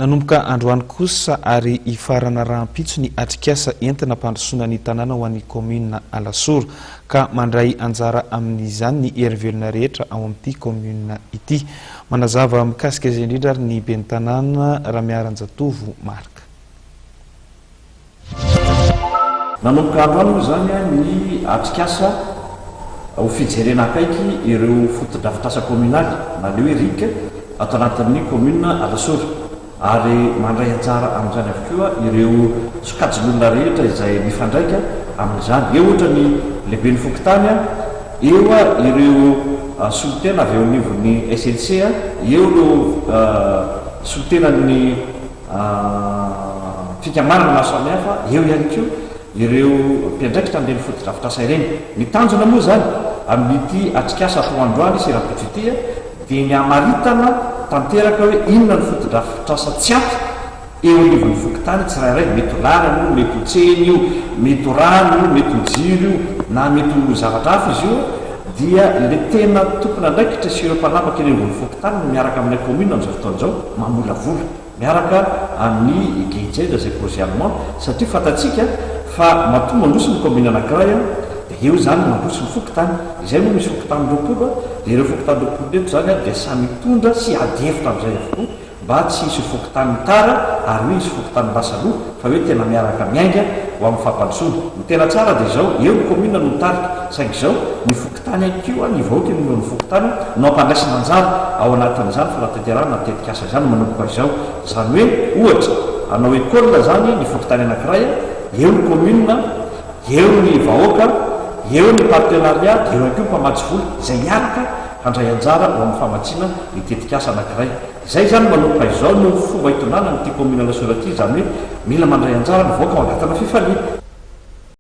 nanomboka androany kosa ary ifarana rahampitso ny atrikasa entina mpandrosoana ny tanàna ho an'ny commune Alasoro ka mandray anjara amin'izany ny herivelona rehetra ao amin'ity commune ity. Manazava mikasika izay indrindra ary ny ben'ny tanàna Ramiaranjatovo Marika. Nanomboka androany moa zany ny atrikasa ho fijerena akaiky ireo fotodrafitrasa communaly na le hoe RIC ato anatin'ny commune Alasoro. Ary mandray anjara amin'izany avokoa ireo sokajin'olona rehetra izay mifandraika amin'izany. Eo ohatra ny lehibe ny fokontany, eo ireo solotena avy eo anivon'ny SLC, eo no solotenan'ny fikamarana na samihafa, eo ihany koa ireo mpiandraikitra amin'ireny fotodrafitrasa ireny. Ny tanjona moa zany amin'ity atrikasa atao androany sy raha-pitritia dia ny hamaritana tanteraka hoe inona ny fotodrafitrasa tsy ato eo anivon'ny fokontany tsirairay, mety ho lalana io, mety ho tsena io, mety ho rano io, mety ho jiro io na mety ho zavatra hafa izy io, dia le tena tompona andraikitra sy ireo mpanapaka eny ambony fokontany no miaraka amin'ny commune amin'izao fotoan'izao mamolavola miaraka amin'ny gejeda zay projet allemand, satria fatatsika fa matoa mandroso ny commune anankiray dia eo zany mandroso ny fokotany. Izay moa misy fokotany roapolo, dia ireo fokotany roapolo eto zany dia samy mitondra sy ady hevitra amin'izay avokoa mba tsy hisy fokotany tara ary hoe hisy fokotany lasa loha fa hoe tena miaraka miainga ho amin'ny fampandrosoana. Ny tena tsara dia izao, eo ny commune no mitarika, saingy izao ny fokotany koa ny vahoaka ny ny fokotany no ampandraisana anjara ao anatin'izany fanatanterahana matetika asa izany manomboka izao. Izany hoe ohatra anao école zany ny fokotany anankiray, eo ny commune, eo ny vahoaka, eo ny partenariat, eo ihany koa mpamatsy vola izay miaraka handray anjara ho amin'ny famatsiana mitetika asa anankiray. Izay zany manomboka izao no fomba hitonana nyity commune Alasoro ity, izany hoe mila mandray anjara ny vahoaka ao anatina fifaliana.